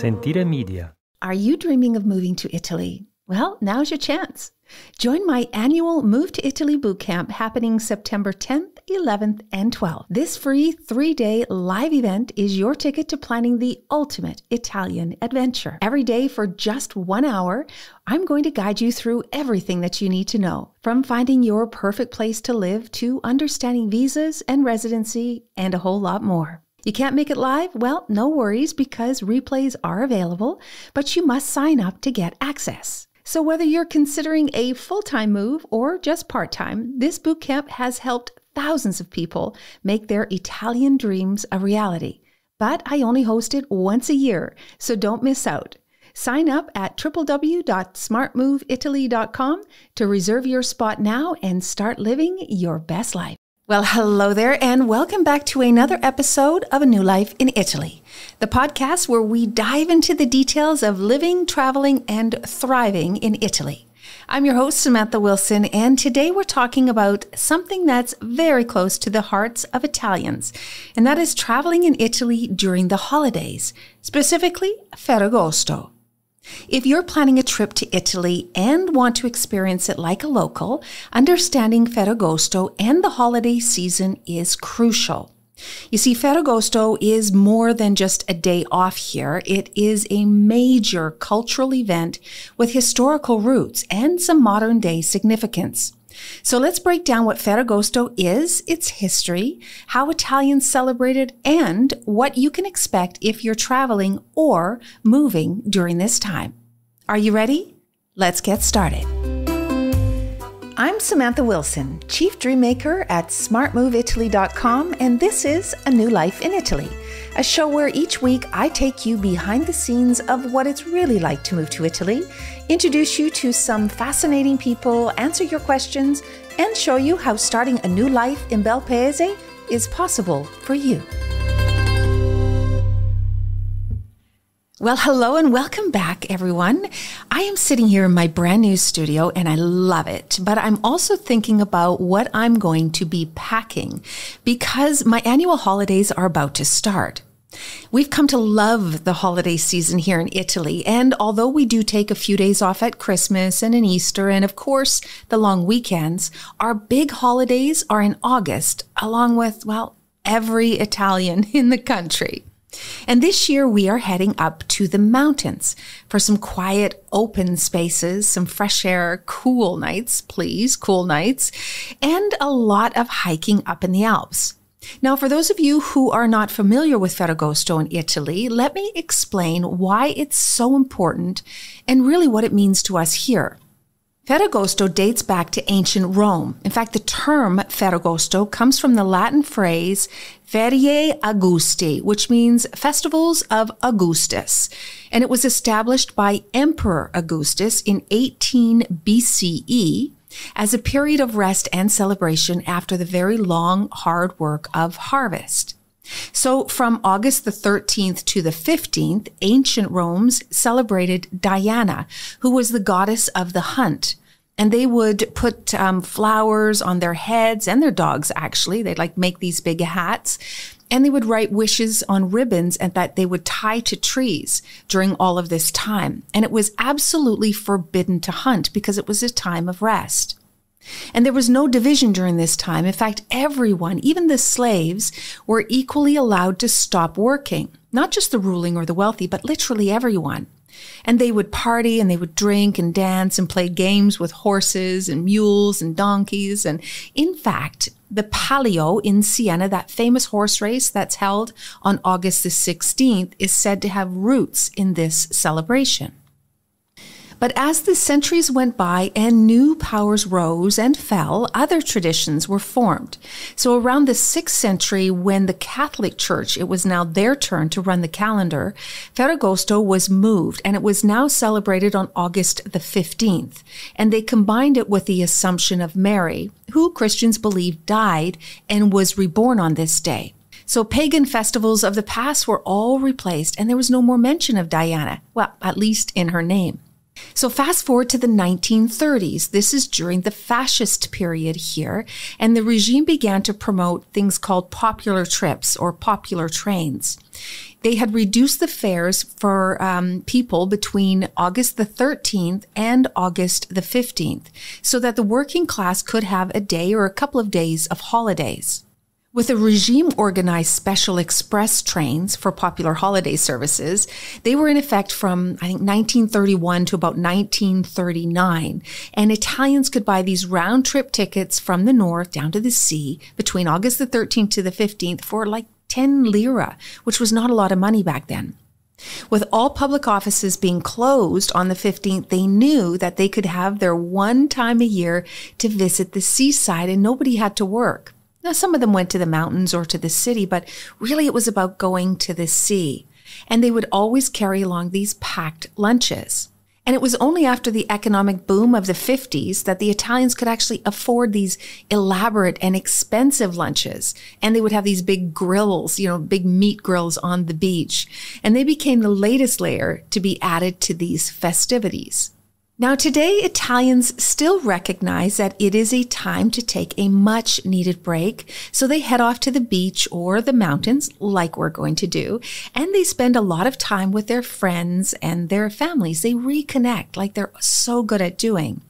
Sentire Media. Are you dreaming of moving to Italy? Well, now's your chance. Join my annual Move to Italy bootcamp happening September 10th, 11th, and 12th. This free 3-day live event is your ticket to planning the ultimate Italian adventure. Every day for just 1 hour, I'm going to guide you through everything that you need to know, from finding your perfect place to live to understanding visas and residency and a whole lot more. You can't make it live? Well, no worries because replays are available, but you must sign up to get access. So whether you're considering a full-time move or just part-time, this bootcamp has helped thousands of people make their Italian dreams a reality. But I only host it once a year, so don't miss out. Sign up at www.smartmoveitaly.com to reserve your spot now and start living your best life. Well, hello there, and welcome back to another episode of A New Life in Italy, the podcast where we dive into the details of living, traveling, and thriving in Italy. I'm your host, Samantha Wilson, and today we're talking about something that's very close to the hearts of Italians, and that is traveling in Italy during the holidays, specifically Ferragosto. If you're planning a trip to Italy and want to experience it like a local, understanding Ferragosto and the holiday season is crucial. You see, Ferragosto is more than just a day off here. It is a major cultural event with historical roots and some modern day significance. So let's break down what Ferragosto is, its history, how Italians celebrate it, and what you can expect if you're traveling or moving during this time. Are you ready? Let's get started. I'm Samantha Wilson, Chief Dreammaker at smartmoveitaly.com, and this is A New Life in Italy, a show where each week I take you behind the scenes of what it's really like to move to Italy, introduce you to some fascinating people, answer your questions, and show you how starting a new life in Bel Paese is possible for you. Well, hello and welcome back, everyone. I am sitting here in my brand new studio and I love it, but I'm also thinking about what I'm going to be packing because my annual holidays are about to start. We've come to love the holiday season here in Italy, and although we do take a few days off at Christmas and in Easter and, of course, the long weekends, our big holidays are in August, along with, well, every Italian in the country. And this year we are heading up to the mountains for some quiet, open spaces, some fresh air, cool nights, please, cool nights, and a lot of hiking up in the Alps. Now, for those of you who are not familiar with Ferragosto in Italy, let me explain why it's so important and really what it means to us here. Ferragosto dates back to ancient Rome. In fact, the term Ferragosto comes from the Latin phrase Feriae Augusti, which means festivals of Augustus. And it was established by Emperor Augustus in 18 BCE as a period of rest and celebration after the very long, hard work of harvest. So from August the 13th to the 15th, ancient Rome celebrated Diana, who was the goddess of the hunt. And they would put flowers on their heads and their dogs, actually. They'd make these big hats. And they would write wishes on ribbons and that they would tie to trees during all of this time. And it was absolutely forbidden to hunt because it was a time of rest. And there was no division during this time. In fact, everyone, even the slaves, were equally allowed to stop working. Not just the ruling or the wealthy, but literally everyone. And they would party and they would drink and dance and play games with horses and mules and donkeys. And in fact, the Palio in Siena, that famous horse race that's held on August the 16th, is said to have roots in this celebration. But as the centuries went by and new powers rose and fell, other traditions were formed. So around the 6th century, when the Catholic Church, it was now their turn to run the calendar, Ferragosto was moved and it was now celebrated on August the 15th. And they combined it with the Assumption of Mary, who Christians believe died and was reborn on this day. So pagan festivals of the past were all replaced and there was no more mention of Diana, well, at least in her name. So fast forward to the 1930s. This is during the fascist period here, and the regime began to promote things called popular trips or popular trains. They had reduced the fares for people between August the 13th and August the 15th so that the working class could have a day or a couple of days of holidays. With the regime-organized special express trains for popular holiday services, they were in effect from, I think, 1931 to about 1939. And Italians could buy these round-trip tickets from the north down to the sea between August the 13th to the 15th for like 10 lira, which was not a lot of money back then. With all public offices being closed on the 15th, they knew that they could have their one time a year to visit the seaside and nobody had to work. Now, some of them went to the mountains or to the city, but really it was about going to the sea. And they would always carry along these packed lunches. And it was only after the economic boom of the 50s that the Italians could actually afford these elaborate and expensive lunches. And they would have these big grills, big meat grills on the beach. And they became the latest layer to be added to these festivities. Now, today, Italians still recognize that it is a time to take a much needed break. So they head off to the beach or the mountains, like we're going to do, and they spend a lot of time with their friends and their families. They reconnect like they're so good at doing.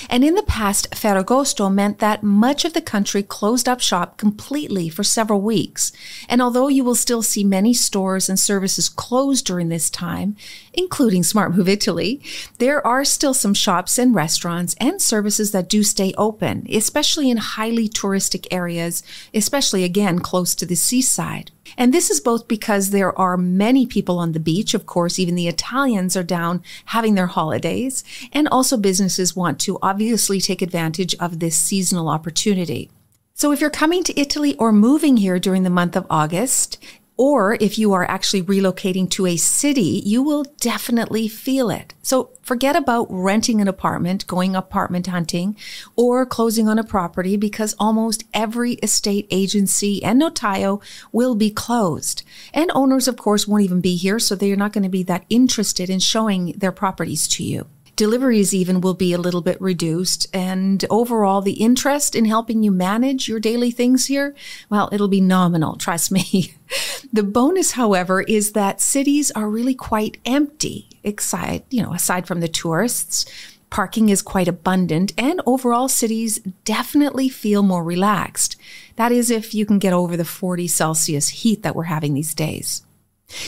And in the past, Ferragosto meant that much of the country closed up shop completely for several weeks. And although you will still see many stores and services closed during this time, including Smart Move Italy, there are still some shops and restaurants and services that do stay open, especially in highly touristic areas, especially again close to the seaside. And this is both because there are many people on the beach. Of course, even the Italians are down having their holidays. And also businesses want to obviously take advantage of this seasonal opportunity. So if you're coming to Italy or moving here during the month of August, or if you are actually relocating to a city, you will definitely feel it. So forget about renting an apartment, going apartment hunting, or closing on a property because almost every estate agency and notaio will be closed. And owners, of course, won't even be here, so they're not going to be that interested in showing their properties to you. Deliveries even will be a little bit reduced. And overall, the interest in helping you manage your daily things here, well, it'll be nominal, trust me. The bonus, however, is that cities are really quite empty, aside from the tourists. Parking is quite abundant, and overall cities definitely feel more relaxed. That is if you can get over the 40 Celsius heat that we're having these days.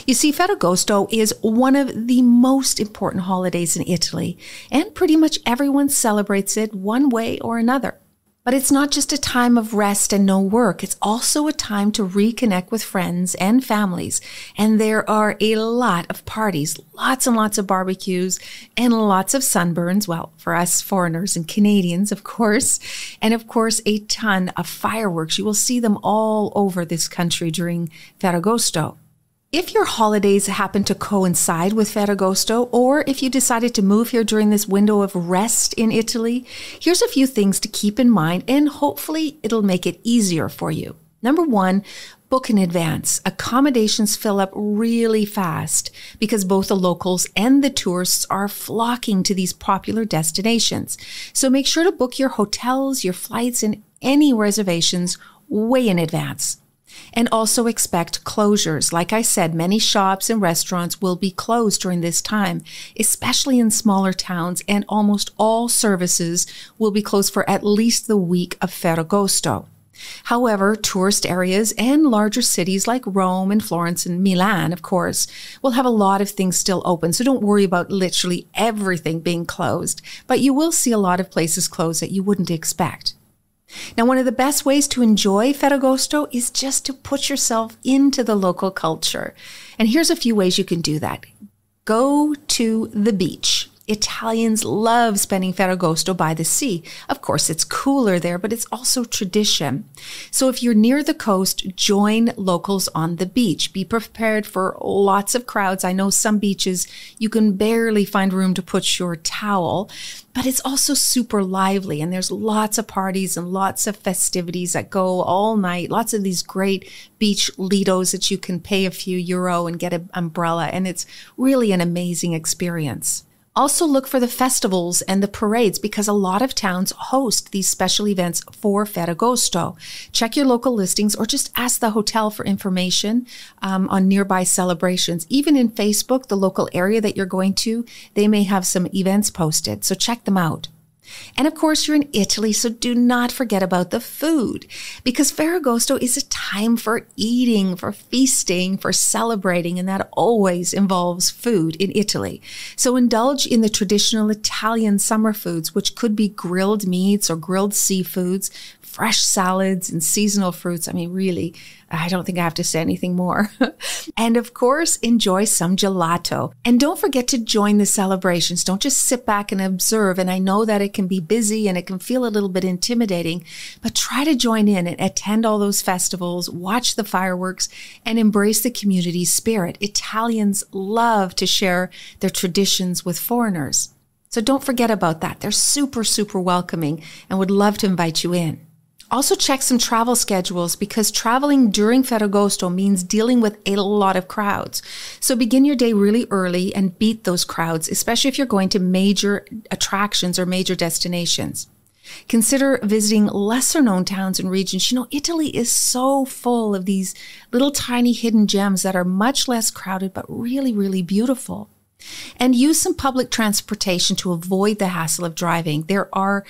You see, Ferragosto is one of the most important holidays in Italy, and pretty much everyone celebrates it one way or another. But it's not just a time of rest and no work. It's also a time to reconnect with friends and families. And there are a lot of parties, lots and lots of barbecues, and lots of sunburns. Well, for us foreigners and Canadians, of course. And of course, a ton of fireworks. You will see them all over this country during Ferragosto. If your holidays happen to coincide with Ferragosto, or if you decided to move here during this window of rest in Italy, here's a few things to keep in mind, and hopefully it'll make it easier for you. Number one, book in advance. Accommodations fill up really fast because both the locals and the tourists are flocking to these popular destinations. So make sure to book your hotels, your flights, and any reservations way in advance. And also expect closures. Like I said, many shops and restaurants will be closed during this time, especially in smaller towns, and almost all services will be closed for at least the week of Ferragosto. However, tourist areas and larger cities like Rome and Florence and Milan, of course, will have a lot of things still open. So don't worry about literally everything being closed, but you will see a lot of places closed that you wouldn't expect. Now, one of the best ways to enjoy Ferragosto is just to put yourself into the local culture. And here's a few ways you can do that. Go to the beach. Italians love spending Ferragosto by the sea. Of course, it's cooler there, but it's also tradition. So if you're near the coast, join locals on the beach. Be prepared for lots of crowds. I know some beaches, you can barely find room to put your towel, but it's also super lively. And there's lots of parties and lots of festivities that go all night. Lots of these great beach lidos that you can pay a few euro and get an umbrella. And it's really an amazing experience. Also look for the festivals and the parades because a lot of towns host these special events for Ferragosto. Check your local listings or just ask the hotel for information on nearby celebrations. Even in Facebook, the local area that you're going to, they may have some events posted, so check them out. And of course, you're in Italy, so do not forget about the food, because Ferragosto is a time for eating, for feasting, for celebrating, and that always involves food in Italy. So indulge in the traditional Italian summer foods, which could be grilled meats or grilled seafoods, fresh salads and seasonal fruits. I mean, really, I don't think I have to say anything more. And of course, enjoy some gelato. And don't forget to join the celebrations. Don't just sit back and observe. And I know that it can be busy and it can feel a little bit intimidating, but try to join in and attend all those festivals, watch the fireworks, and embrace the community spirit. Italians love to share their traditions with foreigners. So don't forget about that. They're super, super welcoming and would love to invite you in. Also check some travel schedules because traveling during Ferragosto means dealing with a lot of crowds. So begin your day really early and beat those crowds, especially if you're going to major attractions or major destinations. Consider visiting lesser known towns and regions. You know, Italy is so full of these little tiny hidden gems that are much less crowded, but really, really beautiful. And use some public transportation to avoid the hassle of driving. There are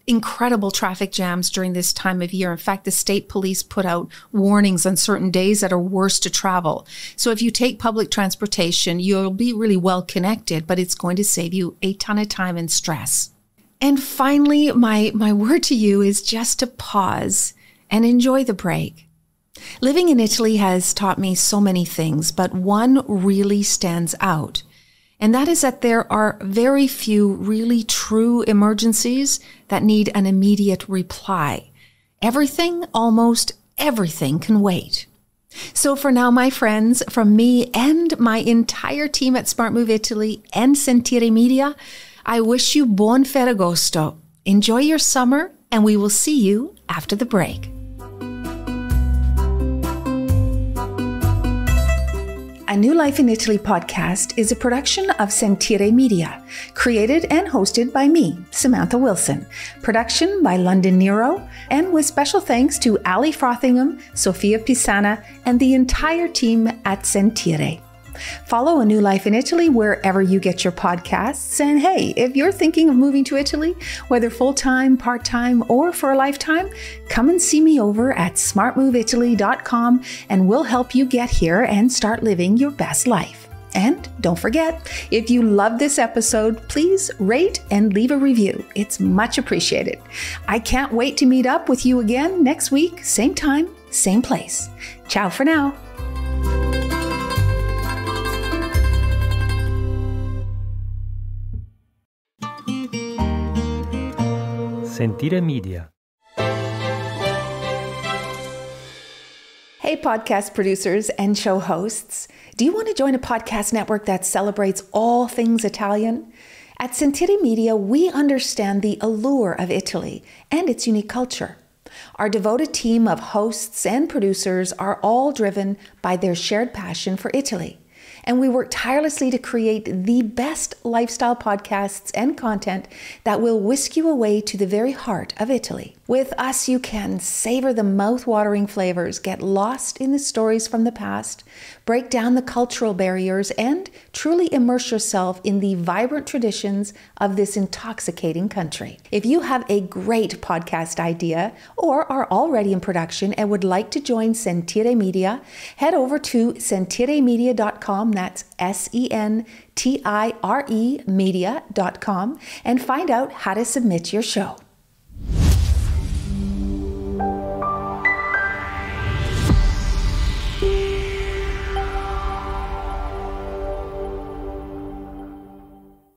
incredible traffic jams during this time of year. In fact, the state police put out warnings on certain days that are worse to travel. So if you take public transportation, you'll be really well connected, but it's going to save you a ton of time and stress. And finally, my word to you is just to pause and enjoy the break. Living in Italy has taught me so many things, but one really stands out. And that is that there are very few really true emergencies that need an immediate reply. Everything, almost everything, can wait. So for now, my friends, from me and my entire team at Smart Move Italy and Sentire Media, I wish you buon Ferragosto. Enjoy your summer, and we will see you after the break. A New Life in Italy podcast is a production of Sentire Media, created and hosted by me, Samantha Wilson. Production by London Nero, and with special thanks to Ali Frothingham, Sofia Pisana, and the entire team at Sentire. Follow A New Life in Italy wherever you get your podcasts. And hey, if you're thinking of moving to Italy, whether full-time, part-time, or for a lifetime, come and see me over at smartmoveitaly.com and we'll help you get here and start living your best life. And don't forget, if you love this episode, please rate and leave a review. It's much appreciated. I can't wait to meet up with you again next week, same time, same place. Ciao for now. Sentire Media. Hey, podcast producers and show hosts. Do you want to join a podcast network that celebrates all things Italian? At Sentire Media, we understand the allure of Italy and its unique culture. Our devoted team of hosts and producers are all driven by their shared passion for Italy. And we work tirelessly to create the best lifestyle podcasts and content that will whisk you away to the very heart of Italy. With us, you can savor the mouth-watering flavors, get lost in the stories from the past, break down the cultural barriers, and truly immerse yourself in the vibrant traditions of this intoxicating country. If you have a great podcast idea or are already in production and would like to join Sentire Media, head over to sentiremedia.com, that's SENTIRE media.com, and find out how to submit your show.